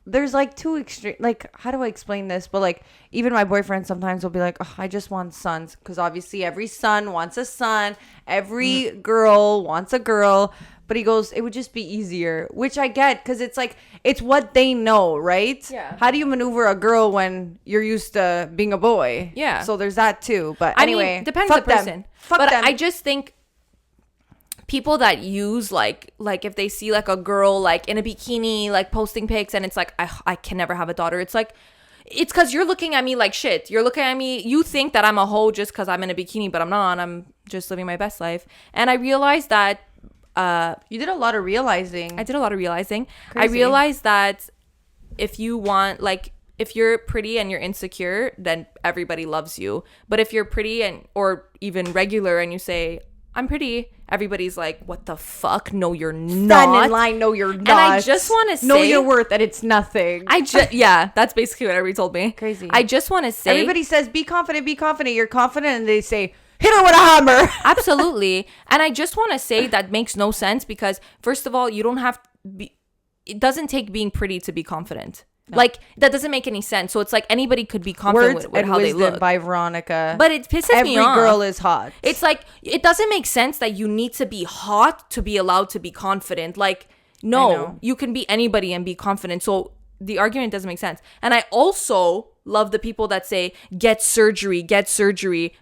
There's like two extreme, like, how do I explain this? But like, even my boyfriend sometimes will be like, oh, I just want sons. Because obviously every son wants a son. Every girl wants a girl. But he goes, it would just be easier, which I get. Because it's like, it's what they know, right? Yeah. How do you maneuver a girl when you're used to being a boy? Yeah. So there's that too. But anyway, I mean, depends on the person. But I just think people that use like if they see like a girl like in a bikini like posting pics and it's like I can never have a daughter, it's like it's because you're looking at me like shit. You're looking at me. You think that I'm a hoe just because I'm in a bikini, but I'm not. I'm just living my best life. And I realized that You did a lot of realizing. I did a lot of realizing. Crazy. I realized that if you want, like, if you're pretty and you're insecure, then everybody loves you. But if you're pretty or even regular and you say, I'm pretty, everybody's like, what the fuck? No, you're not. Stand in line. No, you're not. And I just want to say, know your worth, and it's nothing. yeah, that's basically what everybody told me. Crazy. I just want to say, Everybody says, be confident, be confident. You're confident, and they say, hit her with a hammer. absolutely. And I just want to say that makes no sense because, first of all, you don't have to be, it doesn't take being pretty to be confident. No. Like, that doesn't make any sense. So it's like anybody could be confident Words with and how they Wisdom look. by Veronica. But it pisses me off. Every girl is hot. It's like, it doesn't make sense that you need to be hot to be allowed to be confident. Like, no, you can be anybody and be confident. So the argument doesn't make sense. And I also love the people that say, get surgery.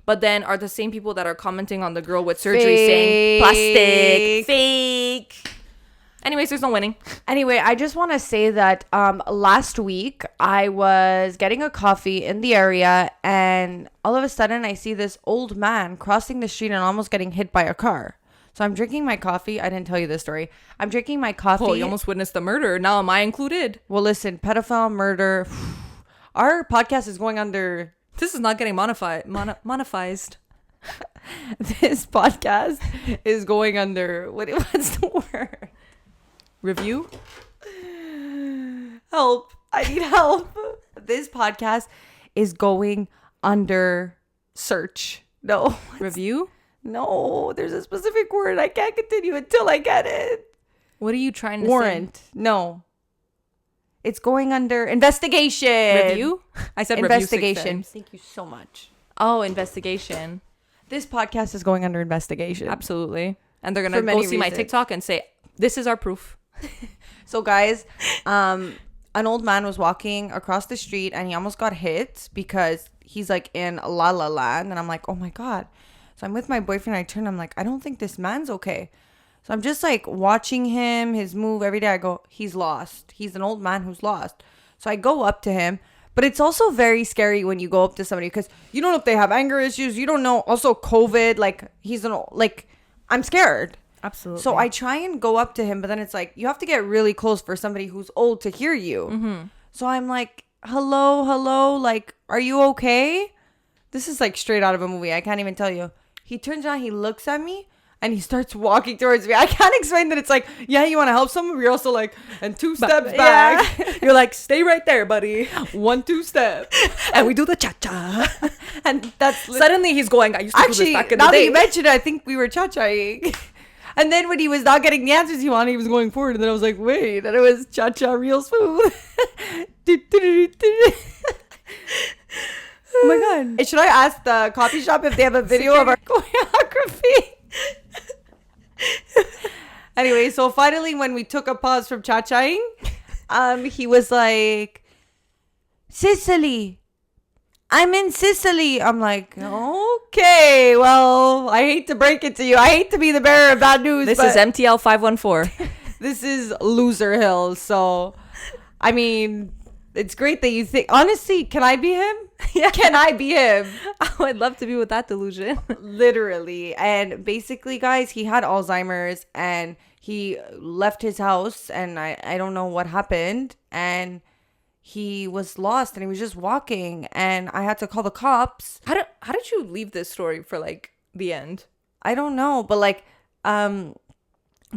But then are the same people that are commenting on the girl with surgery saying, plastic, fake. Anyways, there's no winning. Anyway, I just want to say that last week I was getting a coffee in the area, and all of a sudden I see this old man crossing the street and almost getting hit by a car. So I'm drinking my coffee. I didn't tell you this story. I'm drinking my coffee. Oh, you almost witnessed the murder. Now am I included? Well, listen, pedophile, murder. Our podcast is going under... This is not getting monetized. This podcast is going under... What's the word? Review? Help. I need help. This podcast is going under search. No. Review? No, there's a specific word. I can't continue until I get it. What are you trying to Warrant. say? No. It's going under investigation. Review? I said investigation. Review 6 times. Thank you so much. Oh, investigation. This podcast is going under investigation. Absolutely. And they're going to go see my TikTok and say, this is our proof. So guys, an old man was walking across the street and he almost got hit because he's like in La La Land, and I'm like, oh my God. So I'm with my boyfriend, I turn, I'm like, I don't think this man's okay. So I'm just like watching him, his move every day. I go, he's lost. He's an old man who's lost. So I go up to him, but it's also very scary when you go up to somebody because you don't know if they have anger issues. You don't know. Also COVID, like I'm scared. Absolutely. So I try and go up to him, but then it's like, you have to get really close for somebody who's old to hear you. Mm-hmm. So I'm like, hello, like, are you okay? This is like straight out of a movie. I can't even tell you. He turns around, he looks at me, and he starts walking towards me. I can't explain that. It's like, yeah, you want to help someone? You're also like, and 2 steps back. Yeah. You're like, stay right there, buddy. 1-2 step. And we do the cha-cha. And that's... Suddenly he's going, I used to do this back in the now that day. you mentioned it, I think we were cha-chaing. And then when he was not getting the answers he wanted, he was going forward. And then I was like, wait, and it was cha-cha real smooth. Oh my God. Should I ask the coffee shop if they have a video of our choreography? Anyway, so finally when we took a pause from cha-chaing, he was like, Sicily. I'm in Sicily. I'm like, okay, well, I hate to break it to you. I hate to be the bearer of bad news. This is MTL 514. This is Loser Hill. So, I mean, it's great that you think. Honestly, can I be him? Yeah. Can I be him? Oh, I'd love to be with that delusion. Literally. And basically, guys, he had Alzheimer's and he left his house and I don't know what happened. And he was lost and he was just walking and I had to call the cops. How did you leave this story for like the end? I don't know, but like well,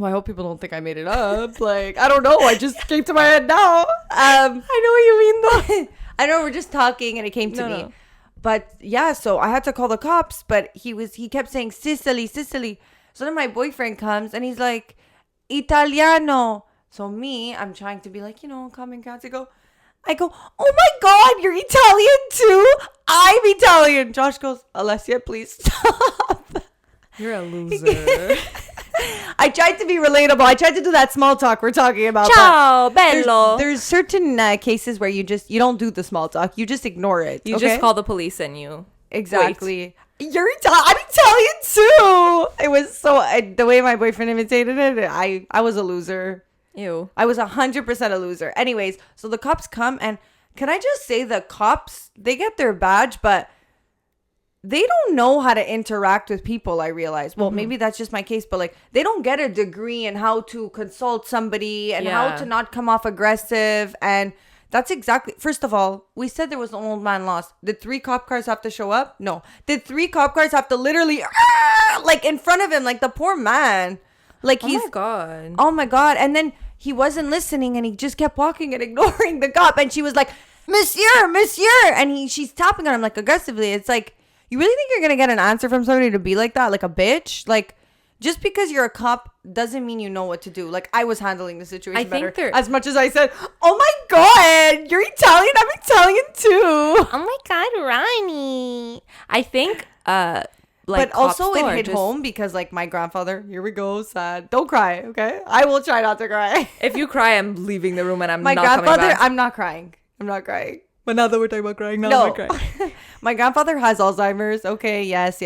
I hope people don't think I made it up. Like, I don't know, I just came to my head now. I know what you mean though. I know we're just talking and it came to me. No. But yeah, so I had to call the cops, but he kept saying Sicily. So then my boyfriend comes and he's like, Italiano. So me, I'm trying to be like, common cats. I go, oh my God, you're Italian too? I'm Italian. Josh goes, Alessia, please stop. You're a loser. I tried to be relatable. I tried to do that small talk we're talking about. Ciao, bello. There's certain cases where you don't do the small talk. You just ignore it. You just call the police and you exactly. Wait. I'm Italian too. It was so the way my boyfriend imitated it. I was a loser. Ew. I was 100% a loser. Anyways, so the cops come and can I just say the cops, they get their badge, but they don't know how to interact with people, I realize. Well, maybe that's just my case, but like they don't get a degree in how to consult somebody and how to not come off aggressive. And that's exactly, first of all, we said there was an old man lost. Did 3 cop cars have to show up? No. Did 3 cop cars have to literally like in front of him, like the poor man? Like he's, oh my God. And then he wasn't listening and he just kept walking and ignoring the cop. And she was like, Monsieur, Monsieur. And she's tapping on him like aggressively. It's like, you really think you're going to get an answer from somebody to be like that? Like a bitch? Like, just because you're a cop doesn't mean you know what to do. Like, I was handling the situation better. As much as I said, oh my God, you're Italian? I'm Italian too. Oh my God, Ronnie. I think, like, but also it hit home because, like, my grandfather, here we go, sad. Don't cry, okay? I will try not to cry. If you cry, I'm leaving the room and I'm not coming back. My grandfather, I'm not crying. I'm not crying. But now that we're talking about crying, I'm not crying. My grandfather has Alzheimer's. Okay, yes.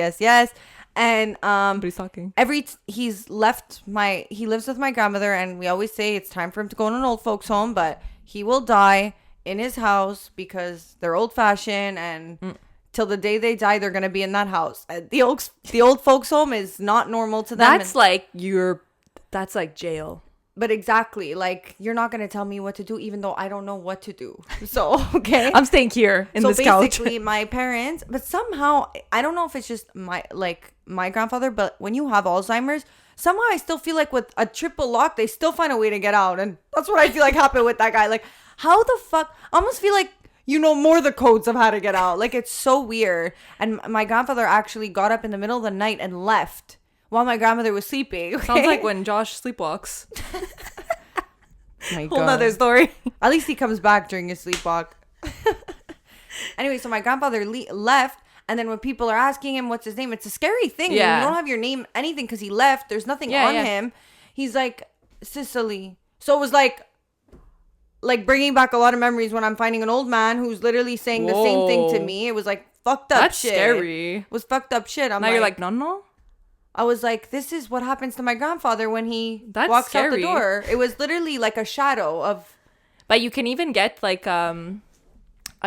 And but he's talking. He lives with my grandmother, and we always say it's time for him to go to an old folks home, but he will die in his house because they're old fashioned, and till the day they die, they're gonna be in that house. The old folks home is not normal to them. That's like jail. But exactly, like, you're not going to tell me what to do, even though I don't know what to do. So, okay. I'm staying here in this couch. So basically, my parents, but somehow, I don't know if it's just my grandfather, but when you have Alzheimer's, somehow I still feel like with a triple lock, they still find a way to get out. And that's what I feel like happened with that guy. Like, how the fuck? I almost feel like you know more the codes of how to get out. Like, it's so weird. And my grandfather actually got up in the middle of the night and left while my grandmother was sleeping. Okay? Sounds like when Josh sleepwalks. My Whole God. nother story. At least he comes back during his sleepwalk. Anyway, so my grandfather left, and then when people are asking him what's his name, it's a scary thing. Yeah. You don't have your name, anything, because he left. There's nothing on him. He's like, Sicily. So it was like bringing back a lot of memories when I'm finding an old man who's literally saying the same thing to me. It was like fucked up shit. That's scary. It was fucked up shit. Now you're like, no. I was like, this is what happens to my grandfather when he walks out the door. It was literally like a shadow of. But you can even get like a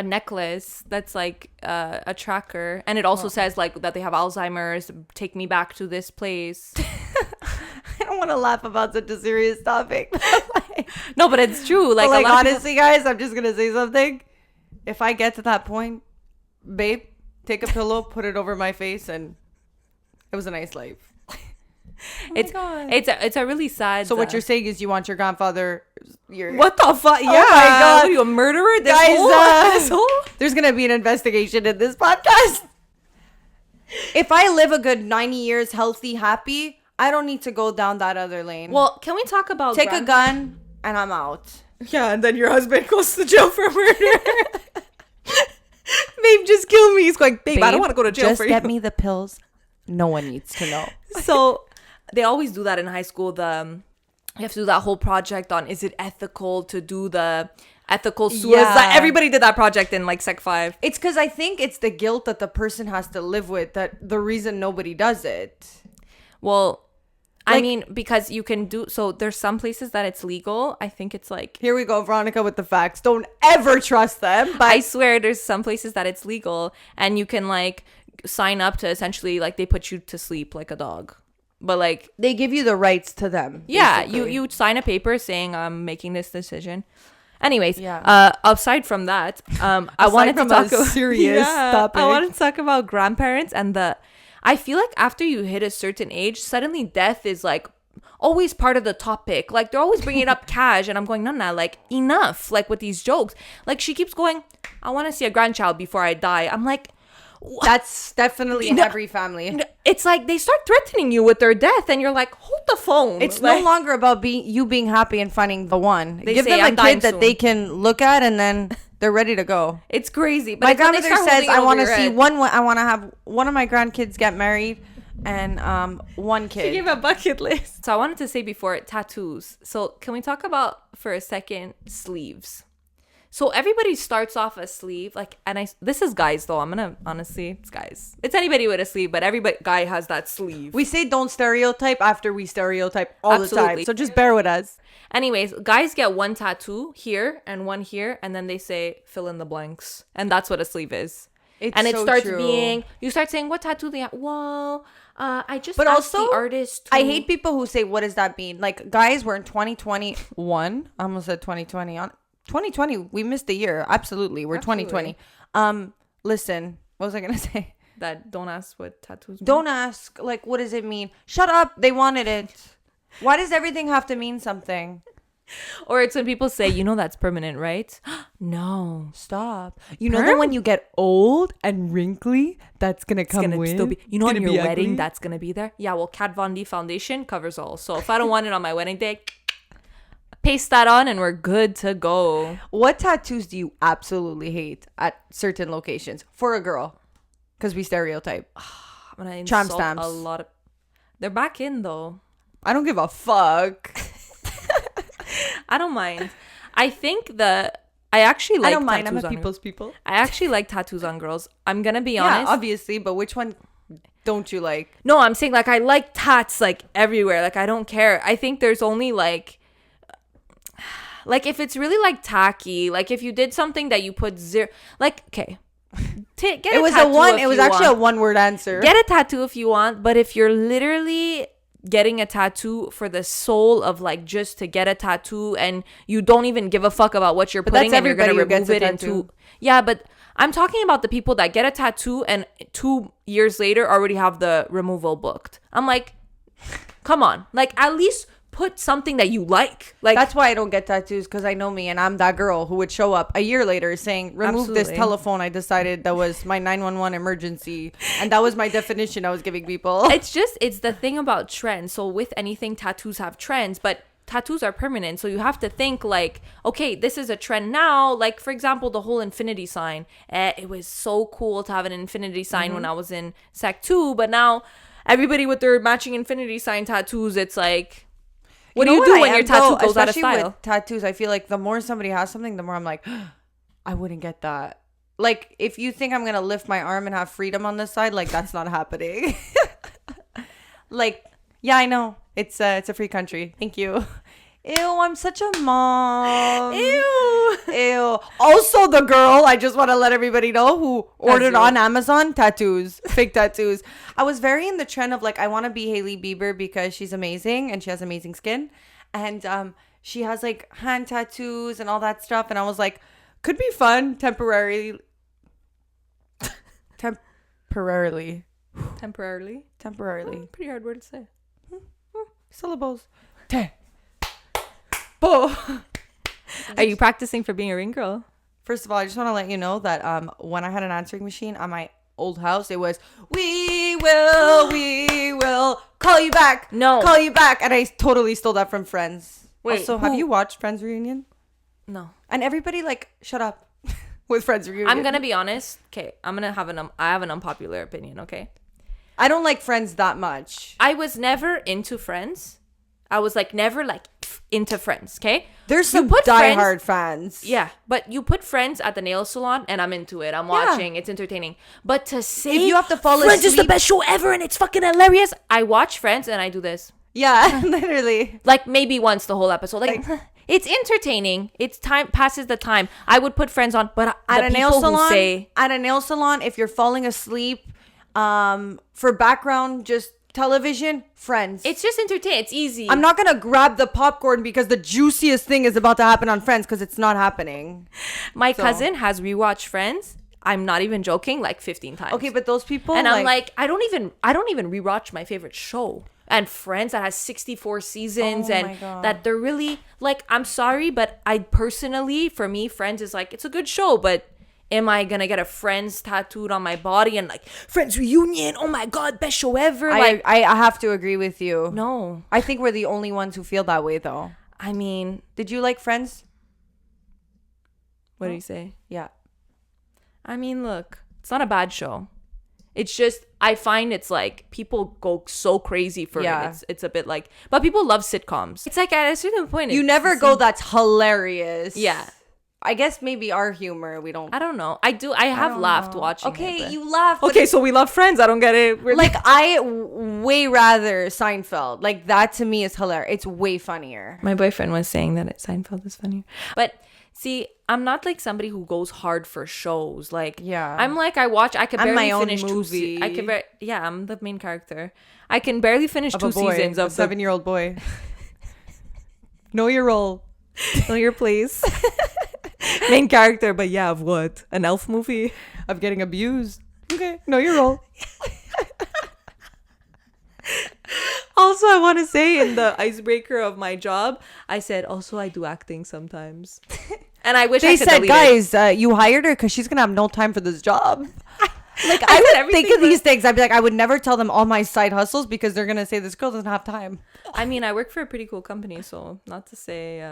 necklace that's like a tracker, and it also says like that they have Alzheimer's. Take me back to this place. I don't want to laugh about such a serious topic. No, but it's true. Like, honestly, guys, I'm just gonna say something. If I get to that point, babe, take a pillow, put it over my face, and. It was a nice life. It's a really sad. So what you're saying is you want your grandfather? What the fuck? Yeah, oh my God, what are you, a murderer? Guys, there's gonna be an investigation in this podcast. If I live a good 90 years, healthy, happy, I don't need to go down that other lane. Well, can we talk about take a gun and I'm out? Yeah, and then your husband goes to jail for murder. Babe, just kill me. He's going, babe, I don't want to go to jail just for you. Just get me the pills. No one needs to know. So they always do that in high school. You have to do that whole project on, is it ethical to do the ethical suicide? Yeah. Everybody did that project in like Sec 5. It's because I think it's the guilt that the person has to live with that the reason nobody does it. Well, I mean, because you can do, so there's some places that it's legal. I think it's like. Here we go, Veronica with the facts. Don't ever trust them. But I swear there's some places that it's legal and you can like sign up to essentially like they put you to sleep like a dog, but like they give you the rights to them. Yeah, you sign a paper saying I'm making this decision. Anyways, aside from that, I wanted to talk about serious topic. I wanted to talk about grandparents and I feel like after you hit a certain age, suddenly death is like always part of the topic. Like they're always bringing it up cash, and I'm going, Nana, like enough, like with these jokes. Like she keeps going, I want to see a grandchild before I die. I'm like. That's definitely in every family. It's like they start threatening you with their death and you're like, hold the phone. It's like, no longer about you being happy and finding the one. They give say, them a kid that they can look at and then they're ready to go. It's crazy. But my grandmother says I want to see I want to have one of my grandkids get married and one kid. She gave a bucket list. So I wanted to say before, tattoos. So can we talk about for a second sleeves? So everybody starts off a sleeve, like, and this is guys though. I'm gonna honestly, it's guys. It's anybody with a sleeve, but every guy has that sleeve. We say don't stereotype after we stereotype all the time. Absolutely. So just bear with us. Anyways, guys get one tattoo here and one here, and then they say fill in the blanks, and that's what a sleeve is. And it so starts true. being, you start saying what tattoo they have. Well, I just But asked also, the artist. I hate people who say, what does that mean? Like, guys, we're in 2021. I almost said 2020. On 2020, we missed a year. Absolutely. We're Absolutely. 2020. Listen, what was I going to say? that don't ask what tattoos mean. Don't ask, like, what does it mean? Shut up. They wanted it. Why does everything have to mean something? Or it's when people say, that's permanent, right? No. Stop. You know that when you get old and wrinkly, that's going to It's come gonna with? still be, on Gonna your be wedding, ugly? that's gonna be there. Yeah, well, Kat Von D foundation covers all. So if I don't want it on my wedding day, paste that on and we're good to go. What tattoos do you absolutely hate at certain locations for a girl? Because we stereotype. I'm gonna Tramp insult stamps. a lot of. They're back in though. I don't give a fuck. I don't mind. I think I actually like I don't mind. I'm tattoos a on people's people. I actually like tattoos on girls. I'm gonna be Yeah, honest. obviously, but which one don't you like? No, I'm saying like I like tats like everywhere. Like I don't care. I think there's only like if it's really like tacky, like if you did something that you put zero, like okay, get It a was tattoo a one. if It was you actually want. a one-word answer. Get a tattoo if you want, but if you're literally getting a tattoo for the soul of like just to get a tattoo and you don't even give a fuck about what you're But putting that's and you're gonna everybody who remove gets a it tattoo. into but I'm talking about the people that get a tattoo and 2 years later already have the removal booked. I'm like, come on, like at least put something that you like. Like That's why I don't get tattoos, because I know me, and I'm that girl who would show up a year later saying, remove this Absolutely. telephone. I decided that was my 911 emergency. And that was my definition I was giving people. it's the thing about trends. So with anything, tattoos have trends, but tattoos are permanent. So you have to think like, okay, this is a trend now. Like for example, the whole infinity sign. It was so cool to have an infinity sign when I was in Sec 2, but now everybody with their matching infinity sign tattoos, it's like, what do you do when your tattoo goes out of Especially style? with tattoos, I feel like the more somebody has something, the more I'm like, I wouldn't get that. Like, if you think I'm going to lift my arm and have freedom on this side, like, that's not happening. Like, yeah, I know. It's a free country. Thank you. Ew, I'm such a mom. Ew. Also, the girl, I just want to let everybody know, who ordered you. on Amazon tattoos, fake tattoos. I was very in the trend of like, I want to be Hailey Bieber because she's amazing and she has amazing skin. And she has like hand tattoos and all that stuff. And I was like, could be fun temporarily. Temporarily. Temporarily. Pretty hard word to say. Syllables. Bo. Are you practicing for being a ring girl? First of all, I just want to let you know that when I had an answering machine on my old house, it was, we will call you back. No. Call you back. And I totally stole that from Friends. Wait, also, have who? you watched Friends Reunion? No. And everybody like, shut up with Friends Reunion. I'm gonna be honest. Okay, I have an unpopular opinion. Okay, I don't like Friends that much. I was never into Friends. I was like never like into Friends. Okay, There's You some put Friends- diehard fans. yeah, but you put Friends at the nail salon, and I'm into it. I'm watching. It's entertaining. But to say If you have to fall Friends is the asleep- best show ever, and it's fucking hilarious. I watch Friends and I do this Yeah, literally. like maybe once the whole episode. Like it's entertaining. It's time passes the time. I would put Friends on, but At the a nail people who salon, say if you're falling asleep, for background, just television, Friends. it's just entertaining. It's easy. I'm not gonna grab the popcorn because the juiciest thing is about to happen on Friends, because it's not happening. My cousin has rewatched Friends. I'm not even joking, like 15 times. Okay, but those people, and I'm like, I don't even rewatch my favorite show. And Friends that has 64 seasons, Oh my and God. that they're really like, I'm sorry, but I personally, for me, Friends is like, it's a good show, but am I gonna get a Friends tattooed on my body and like Friends reunion? Oh my God, best show ever! Like, I have to agree with you. no, I think we're the only ones who feel that way, though. I mean, Did you like Friends? what do you say? Yeah. I mean, look, it's not a bad show. It's just, I find it's like people go so crazy for Yeah. it. It's a bit like, but people love sitcoms. It's like at a certain point, You it's never the go, same- that's hilarious. Yeah. I guess maybe our humor, we don't. I don't know. I have don't laughed know. watching Okay, it. but- you laugh. but Okay, so we love Friends. I don't get it. like I way rather Seinfeld. Like that to me is hilarious. It's way funnier. My boyfriend was saying that Seinfeld is funnier. But see, I'm not like somebody who goes hard for shows. Like, Yeah. I'm like, I could I'm barely my own finish movie. I'm the main character. I can barely finish Of two a boy, seasons a of the 7-year-old boy. Know your role. Know your place. Main character, but yeah, of what? An elf movie? Of getting abused. Okay, know your role. Also, I want to say in the icebreaker of my job, I said, also, I do acting sometimes. And I wish They I could said, delete it. guys, you hired her because she's gonna have no time for this job. Like I I said would everything think of but- these things. I'd be like, I would never tell them all my side hustles because they're gonna say this girl doesn't have time. I mean, I work for a pretty cool company, so not to say...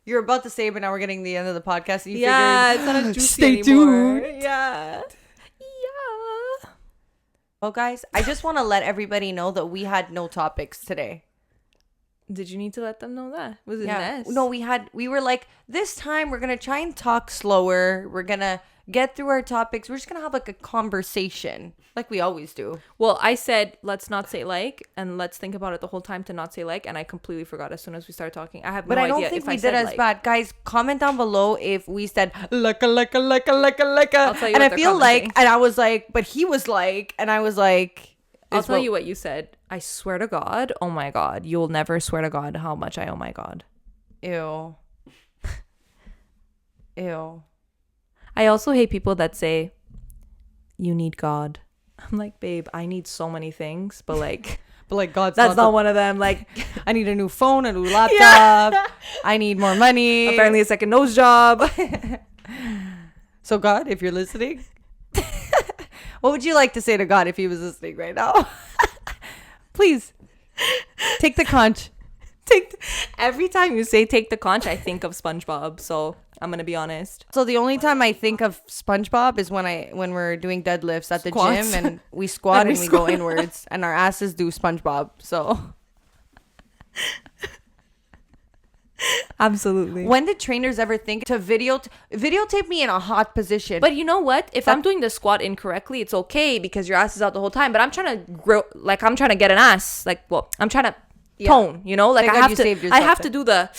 You're about to say, but now we're getting the end of the podcast. And you yeah, figured, it's not as juicy Stay anymore. tuned. Yeah. Yeah. Well, guys, I just want to let everybody know that we had no topics today. Did you need to let them know that? Was it Yeah. Ness? No, we were like, this time we're going to try and talk slower. We're going to get through our topics. We're just going to have like a conversation like we always do. Well, I said, let's not say like, and let's think about it the whole time to not say like, and I completely forgot as soon as we started talking. I have But no I don't idea think if we I did said as like. bad. Guys, comment down below if we said like. I'll tell you And I what feel they're like, commenting. and I was like, but he was like, and I was like. I'll is tell what- you what you said. I swear to God. Oh my God. You'll never swear to God how much I oh my God. Ew. Ew. I also hate people that say, you need God. I'm like, babe, I need so many things, but like, But like, God's that's not not one of them. Like, I need a new phone, a new laptop. Yeah. I need more money. apparently a second nose job. So God, if you're listening, what would you like to say to God if he was listening right now? Please take the conch. Every time you say take the conch, I think of SpongeBob. So I'm going to be honest. So the only time I think of SpongeBob is when we're doing deadlifts at the Squats. gym and we squat and we go squat. inwards and our asses do SpongeBob. So Absolutely. when did trainers ever think to videotape me in a hot position? But you know what? If I'm doing the squat incorrectly, it's okay because your ass is out the whole time. But I'm trying to grow, like I'm trying to get an ass. Like, well, I'm trying to tone, you know? Like Thank I God have you to, saved I yourself have to then. do the,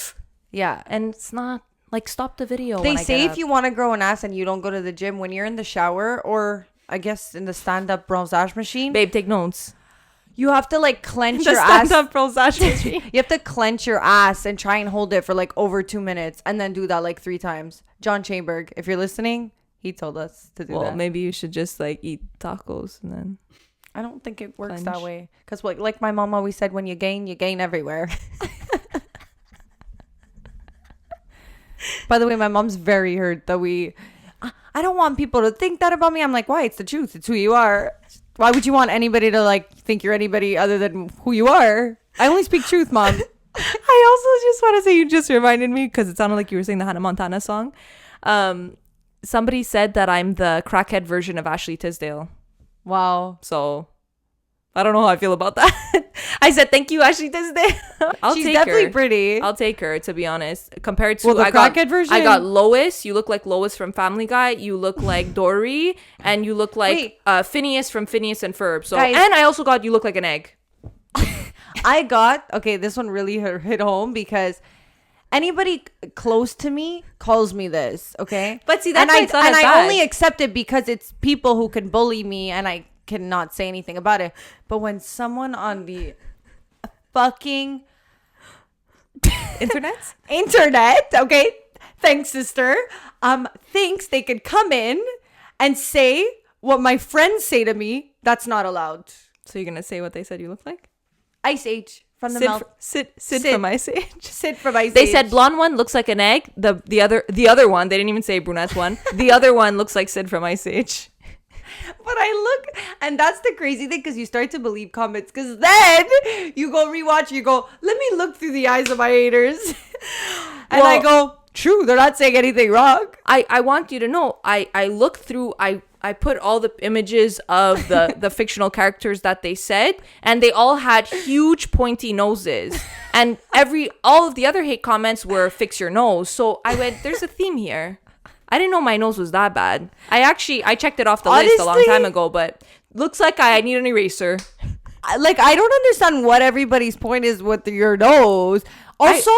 yeah. and it's not like stop the video. They when I say get if up. you want to grow an ass and you don't go to the gym, when you're in the shower or I guess in the stand-up bronzage machine, Babe, take notes. you have to like clench The your ass. stand-up bronzage machine. You have to clench your ass and try and hold it for like over 2 minutes and then do that like 3 times. John Chamberg, if you're listening, he told us to do Well, that. maybe you should just like eat tacos and then. I don't think it works that Clench. way. Because like my mom always said, when you gain everywhere. By the way, my mom's very hurt that I don't want people to think that about me. I'm like, why? It's the truth. It's who you are. Why would you want anybody to like think you're anybody other than who you are? I only speak truth, Mom. I also just want to say you just reminded me because it sounded like you were saying the Hannah Montana song. Somebody said that I'm the crackhead version of Ashley Tisdale. Wow. So I don't know how I feel about that. I said thank you, Ashley Tisdale. She's definitely pretty. I'll take her, to be honest. Compared to Well, the I got crackhead version? I got Lois. You look like Lois from Family Guy. You look like Dory, and you look like Phineas from Phineas and Ferb. So Guys. and I also got you look like an egg. Okay, this one really hit home because anybody close to me calls me this, okay? But see, that's and why I, it's not and as I bad. only accept it because it's people who can bully me and I cannot say anything about it. But when someone on the fucking internet, okay, thanks, sister, thinks they could come in and say what my friends say to me, that's not allowed. So you're gonna say what they said you look like? Ice Age from the Sid, mouth. Sid Sid. from Ice Age. Sid from Ice They Age. said blonde one looks like an egg. The other one, they didn't even say brunette one. The other one looks like Sid from Ice Age. But I look, and that's the crazy thing, because you start to believe comments, because then you go rewatch, you go, let me look through the eyes of my haters. And I Well- go, true, they're not saying anything wrong. I want you to know, I look through, I I put all the images of the fictional characters that they said, and they all had huge pointy noses. And all of the other hate comments were fix your nose. So I went, there's a theme here. I didn't know my nose was that bad. I checked it off the list a long time ago, but looks like I need an eraser. Like, I don't understand what everybody's point is with your nose. Also,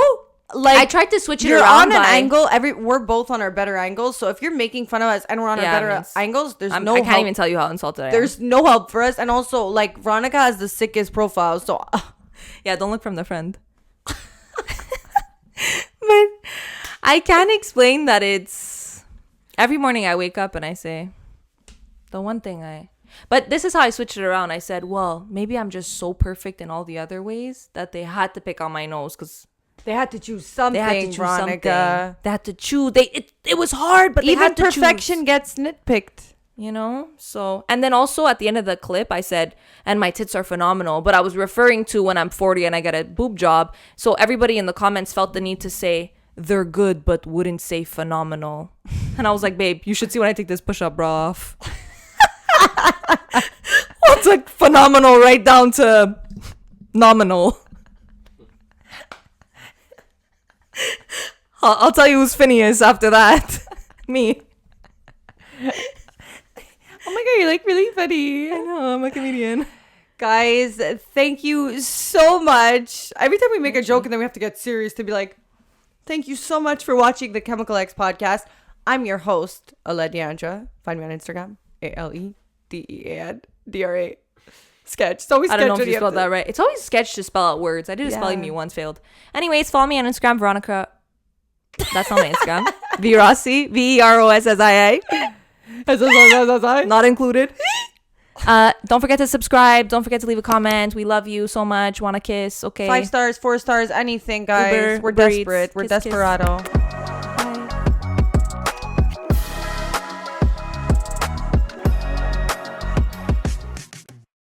I tried to switch it around. You're on an angle. We're both on our better angles. So if you're making fun of us and we're on our better angles, there's no help. I can't even tell you how insulted I am. There's no help for us. And also, like, Veronica has the sickest profile. So yeah, don't look from the front. But I can't explain that it's every morning I wake up and I say the one thing but this is how I switched it around. I said, well, maybe I'm just so perfect in all the other ways that they had to pick on my nose because they had to choose something. They had to choose Veronica. They had to choose. It was hard, but even they had to perfection choose. Gets nitpicked. You know? So, and then also at the end of the clip, I said, and my tits are phenomenal. But I was referring to when I'm 40 and I get a boob job. So everybody in the comments felt the need to say, they're good, but wouldn't say phenomenal. And I was like, babe, you should see when I take this push-up bra off. Well, it's like phenomenal right down to nominal. I'll tell you who's Phineas after that. Me. Oh my god, you're like really funny. I know, I'm a comedian. Guys, thank you so much. Every time we make a joke and then we have to get serious to be like, thank you so much for watching the Chemical X podcast. I'm your host, Aledeandra. Find me on Instagram, ALEDEANDRA. Sketch. It's always sketch. I don't know if you spelled that right. It's always sketch to spell out words. I did a spelling bee once, failed. Anyways, follow me on Instagram, Veronica. That's not my Instagram. Verossi, VEROSSIA. Not included. Don't forget to subscribe. Don't forget to leave a comment. We love you so much. Want a kiss? Okay. 5 stars, 4 stars, anything, guys. We're desperate. We're desperado.